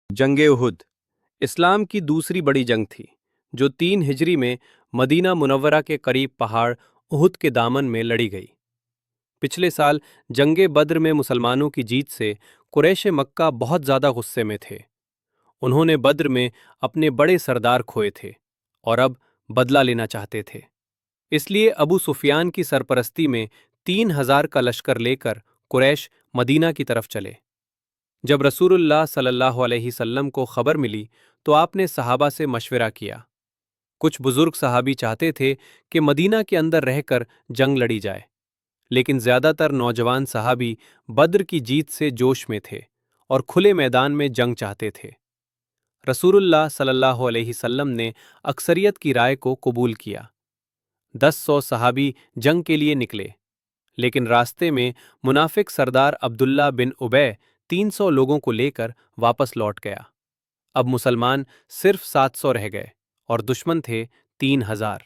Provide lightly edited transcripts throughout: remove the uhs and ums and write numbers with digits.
जंग उहुद इस्लाम की दूसरी बड़ी जंग थी, जो 3 हिजरी में मदीना मुनव्वरा के करीब पहाड़ उहुद के दामन में लड़ी गई। पिछले साल जंगे बद्र में मुसलमानों की जीत से कुरैश मक्का बहुत ज़्यादा गुस्से में थे। उन्होंने बद्र में अपने बड़े सरदार खोए थे और अब बदला लेना चाहते थे। इसलिए अबू सुफियान की सरपरस्ती में 3,000 का लश्कर लेकर कुरैश मदीना की तरफ चले। जब रसूलुल्लाह सल्लल्लाहु अलैहि वसल्लम को खबर मिली तो आपने सहाबा से मशवरा किया। कुछ बुजुर्ग सहाबी चाहते थे कि मदीना के अंदर रहकर जंग लड़ी जाए, लेकिन ज्यादातर नौजवान सहाबी बद्र की जीत से जोश में थे और खुले मैदान में जंग चाहते थे। रसूलुल्लाह सल्लल्लाहु अलैहि वसल्लम ने अक्सरियत की राय को कबूल किया। 10 सौ सहाबी जंग के लिए निकले, लेकिन रास्ते में मुनाफिक सरदार अब्दुल्ला बिन उबै 300 लोगों को लेकर वापस लौट गया। अब मुसलमान सिर्फ 700 रह गए और दुश्मन थे 3,000।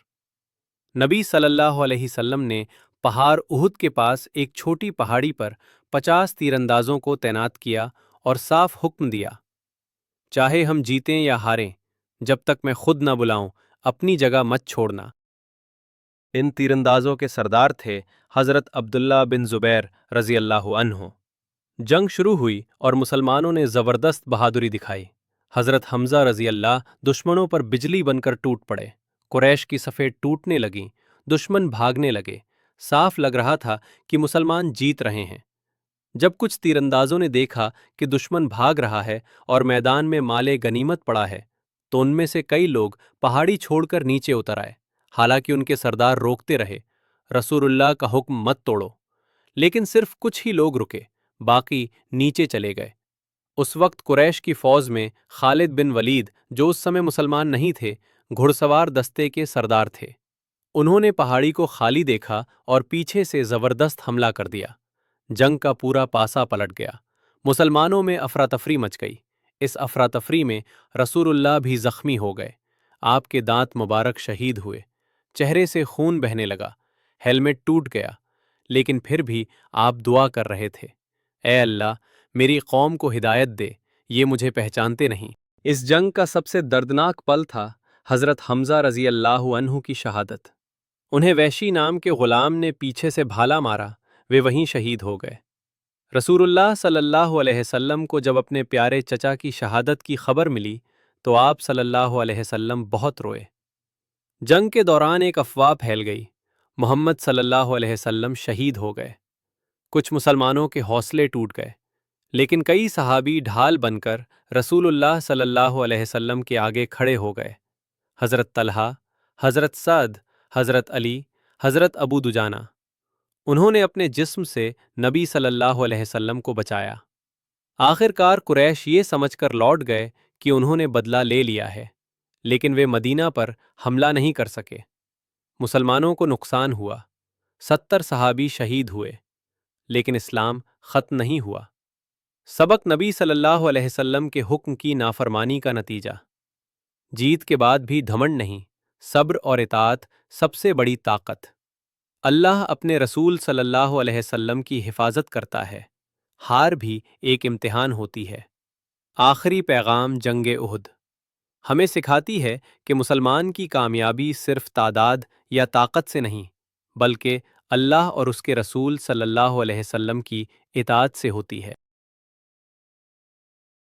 नबी सल्लल्लाहु अलैहि वसल्लम ने पहाड़ उहुद के पास एक छोटी पहाड़ी पर 50 तीरंदाजों को तैनात किया और साफ हुक्म दिया, चाहे हम जीतें या हारें, जब तक मैं खुद न बुलाऊं, अपनी जगह मत छोड़ना। इन तीरंदाजों के सरदार थे हज़रत अब्दुल्ला बिन ज़ुबैर रज़ी अल्लाहु अन्हु। जंग शुरू हुई और मुसलमानों ने ज़बरदस्त बहादुरी दिखाई। हज़रत हमज़ा रज़ी अल्लाह दुश्मनों पर बिजली बनकर टूट पड़े। कुरैश की सफ़ेद टूटने लगीं, दुश्मन भागने लगे। साफ लग रहा था कि मुसलमान जीत रहे हैं। जब कुछ तीरंदाजों ने देखा कि दुश्मन भाग रहा है और मैदान में माले गनीमत पड़ा है, तो उनमें से कई लोग पहाड़ी छोड़कर नीचे उतर आए। हालांकि उनके सरदार रोकते रहे, रसूलुल्लाह का हुक्म मत तोड़ो, लेकिन सिर्फ कुछ ही लोग रुके, बाकी नीचे चले गए। उस वक्त कुरैश की फौज में खालिद बिन वलीद, जो उस समय मुसलमान नहीं थे, घुड़सवार दस्ते के सरदार थे। उन्होंने पहाड़ी को खाली देखा और पीछे से जबरदस्त हमला कर दिया। जंग का पूरा पासा पलट गया। मुसलमानों में अफरा-तफरी मच गई। इस अफरा-तफरी में रसूलुल्लाह भी जख्मी हो गए। आपके दांत मुबारक शहीद हुए, चेहरे से खून बहने लगा, हेलमेट टूट गया, लेकिन फिर भी आप दुआ कर रहे थे, ए अल्लाह, मेरी कौम को हिदायत दे, ये मुझे पहचानते नहीं। इस जंग का सबसे दर्दनाक पल था हज़रत हमज़ा रज़ी अल्लाहु अन्हु की शहादत। उन्हें वहशी नाम के गुलाम ने पीछे से भाला मारा, वे वहीं शहीद हो गए। रसूलुल्लाह सल्लल्लाहु अलैहि वसल्लम को जब अपने प्यारे चचा की शहादत की खबर मिली तो आप सल्लल्लाहु अलैहि वसल्लम बहुत रोए। जंग के दौरान एक अफवाह फैल गई, मोहम्मद सल्लल्लाहु अलैहि वसल्लम शहीद हो गए। कुछ मुसलमानों के हौसले टूट गए, लेकिन कई सहाबी ढाल बनकर रसूलुल्लाह सल्लल्लाहु अलैहि वसल्लम के आगे खड़े हो गए। हज़रत तलहा, हज़रत सअद, हज़रत अली, हज़रत अबू दुजाना, उन्होंने अपने जिस्म से नबी सल्लल्लाहु अलैहि वसल्लम को बचाया। आखिरकार कुरैश ये समझकर लौट गए कि उन्होंने बदला ले लिया है, लेकिन वे मदीना पर हमला नहीं कर सके। मुसलमानों को नुकसान हुआ, 70 सहाबी शहीद हुए, लेकिन इस्लाम ख़त्म नहीं हुआ। सबक नबी सल्लल्लाहु अलैहि वसल्लम के हुक्म की नाफरमानी का नतीजा। जीत के बाद भी घमंड नहीं, सब्र और इताअत सबसे बड़ी ताकत। अल्लाह अपने रसूल सल्लल्लाहु अलैहि वसल्लम की हिफाजत करता है। हार भी एक इम्तिहान होती है। आखिरी पैगाम जंगे उहुद हमें सिखाती है कि मुसलमान की कामयाबी सिर्फ तादाद या ताकत से नहीं, बल्कि अल्लाह और उसके रसूल सल्लल्लाहु अलैहि वसल्लम की इताअत से होती है।